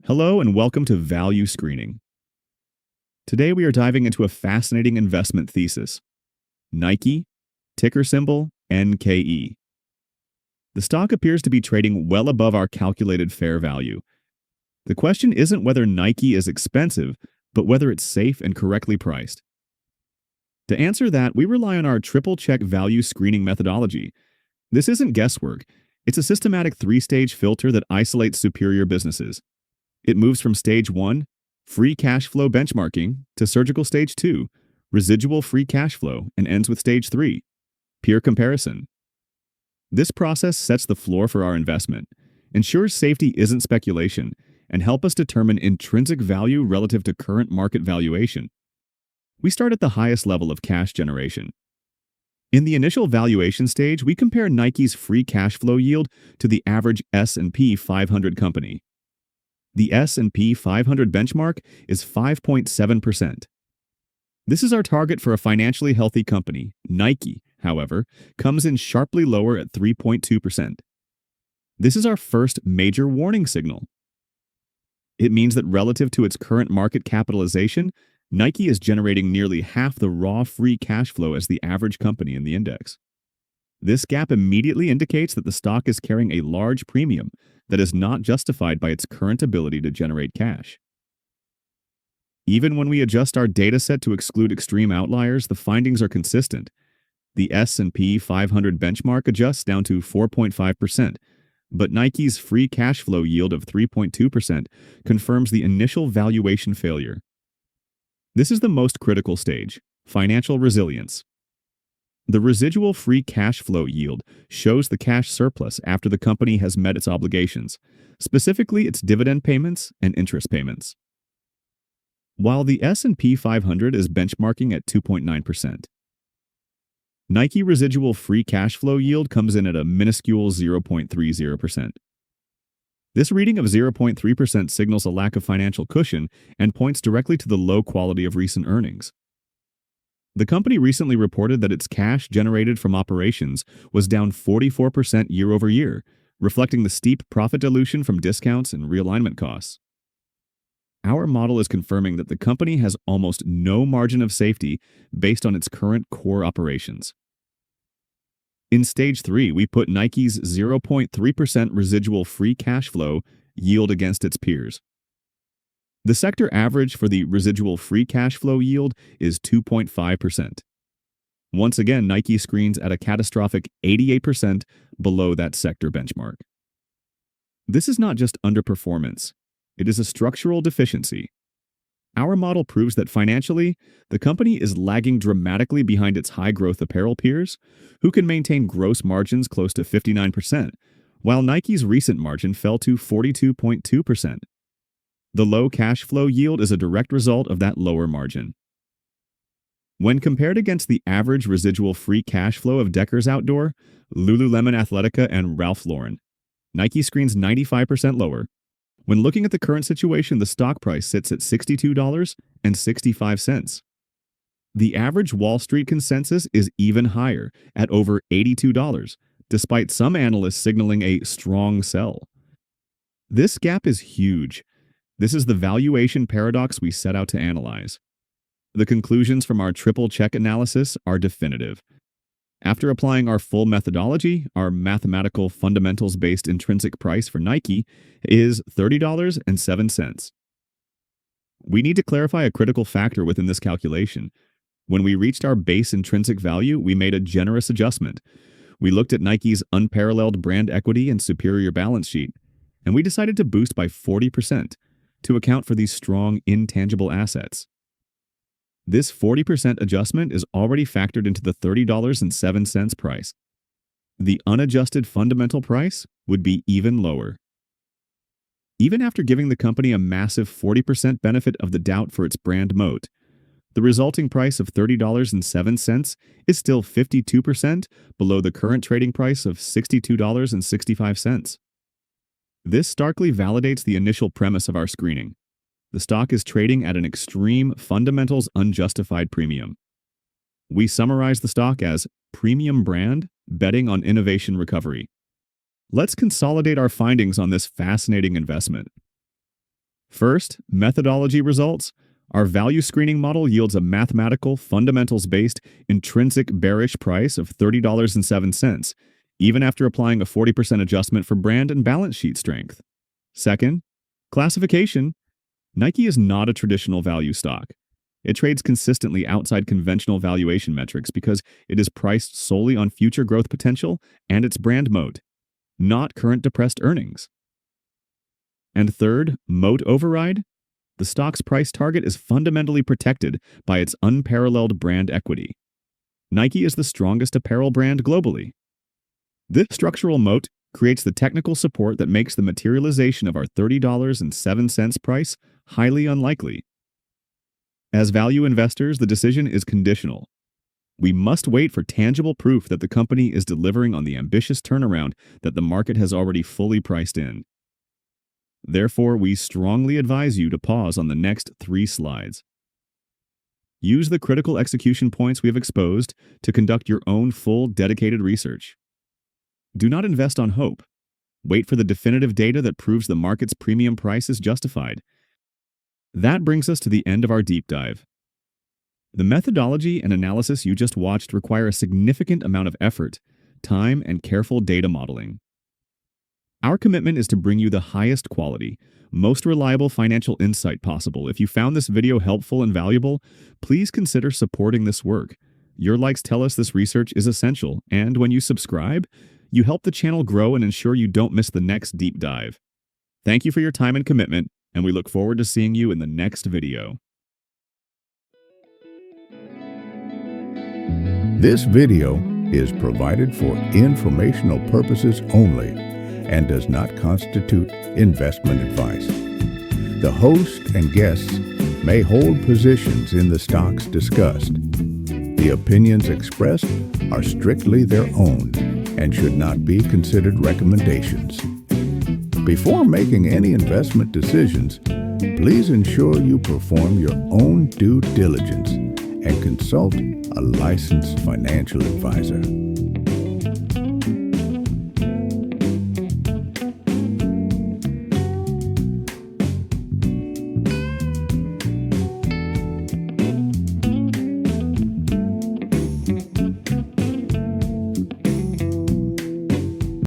Hello and welcome to Value Screening. Today we are diving into a fascinating investment thesis: Nike, ticker symbol NKE. The stock appears to be trading well above our calculated fair value. The question isn't whether Nike is expensive, but whether it's safe and correctly priced. To answer that, we rely on our triple check value screening methodology. This isn't guesswork, it's a systematic three-stage filter that isolates superior businesses. It moves from stage 1, free cash flow benchmarking, to surgical stage 2, residual free cash flow, and ends with stage 3, peer comparison. This process sets the floor for our investment, ensures safety isn't speculation, and help us determine intrinsic value relative to current market valuation. We start at the highest level of cash generation. In the initial valuation stage, we compare Nike's free cash flow yield to the average S&P 500 company. The S&P 500 benchmark is 5.7%. This is our target for a financially healthy company. Nike, however, comes in sharply lower at 3.2%. This is our first major warning signal. It means that relative to its current market capitalization, Nike is generating nearly half the raw free cash flow as the average company in the index. This gap immediately indicates that the stock is carrying a large premium that is not justified by its current ability to generate cash. Even when we adjust our dataset to exclude extreme outliers, the findings are consistent. The S&P 500 benchmark adjusts down to 4.5%, but Nike's free cash flow yield of 3.2% confirms the initial valuation failure. This is the most critical stage: financial resilience. The residual free cash flow yield shows the cash surplus after the company has met its obligations, specifically its dividend payments and interest payments. While the S&P 500 is benchmarking at 2.9%. Nike residual free cash flow yield comes in at a minuscule 0.30%. This reading of 0.3% signals a lack of financial cushion and points directly to the low quality of recent earnings. The company recently reported that its cash generated from operations was down 44% year over year, reflecting the steep profit dilution from discounts and realignment costs. Our model is confirming that the company has almost no margin of safety based on its current core operations. In stage 3, we put Nike's 0.3% residual free cash flow yield against its peers. The sector average for the residual free cash flow yield is 2.5%. Once again, Nike screens at a catastrophic 88% below that sector benchmark. This is not just underperformance, it is a structural deficiency. Our model proves that financially, the company is lagging dramatically behind its high-growth apparel peers, who can maintain gross margins close to 59%, while Nike's recent margin fell to 42.2%. The low cash flow yield is a direct result of that lower margin. When compared against the average residual free cash flow of Deckers Outdoor, Lululemon Athletica, and Ralph Lauren, Nike screens 95% lower. When looking at the current situation, the stock price sits at $62.65. The average Wall Street consensus is even higher, at over $82, despite some analysts signaling a strong sell. This gap is huge. This is the valuation paradox we set out to analyze. The conclusions from our triple check analysis are definitive. After applying our full methodology, our mathematical fundamentals-based intrinsic price for Nike is $30.07. We need to clarify a critical factor within this calculation. When we reached our base intrinsic value, we made a generous adjustment. We looked at Nike's unparalleled brand equity and superior balance sheet, and we decided to boost by 40% to account for these strong intangible assets. This 40% adjustment is already factored into the $30.07 price. The unadjusted fundamental price would be even lower. Even after giving the company a massive 40% benefit of the doubt for its brand moat, the resulting price of $30.07 is still 52% below the current trading price of $62.65. This starkly validates the initial premise of our screening. The stock is trading at an extreme fundamentals unjustified premium. We summarize the stock as premium brand betting on innovation recovery. Let's consolidate our findings on this fascinating investment. First, methodology results. Our value screening model yields a mathematical, fundamentals-based, intrinsic bearish price of $30.07, even after applying a 40% adjustment for brand and balance sheet strength. Second, classification. Nike is not a traditional value stock. It trades consistently outside conventional valuation metrics because it is priced solely on future growth potential and its brand moat, not current depressed earnings. And third, moat override. The stock's price target is fundamentally protected by its unparalleled brand equity. Nike is the strongest apparel brand globally. This structural moat creates the technical support that makes the materialization of our $30.07 price highly unlikely. As value investors, the decision is conditional. We must wait for tangible proof that the company is delivering on the ambitious turnaround that the market has already fully priced in. Therefore, we strongly advise you to pause on the next 3 slides. Use the critical execution points we have exposed to conduct your own full, dedicated research. Do not invest on hope. Wait for the definitive data that proves the market's premium price is justified. That brings us to the end of our deep dive. The methodology and analysis you just watched require a significant amount of effort, time, and careful data modeling. Our commitment is to bring you the highest quality, most reliable financial insight possible. If you found this video helpful and valuable, please consider supporting this work. Your likes tell us this research is essential, and when you subscribe, you help the channel grow and ensure you don't miss the next deep dive. Thank you for your time and commitment, and we look forward to seeing you in the next video. This video is provided for informational purposes only and does not constitute investment advice. The host and guests may hold positions in the stocks discussed. The opinions expressed are strictly their own and should not be considered recommendations. Before making any investment decisions, please ensure you perform your own due diligence and consult a licensed financial advisor.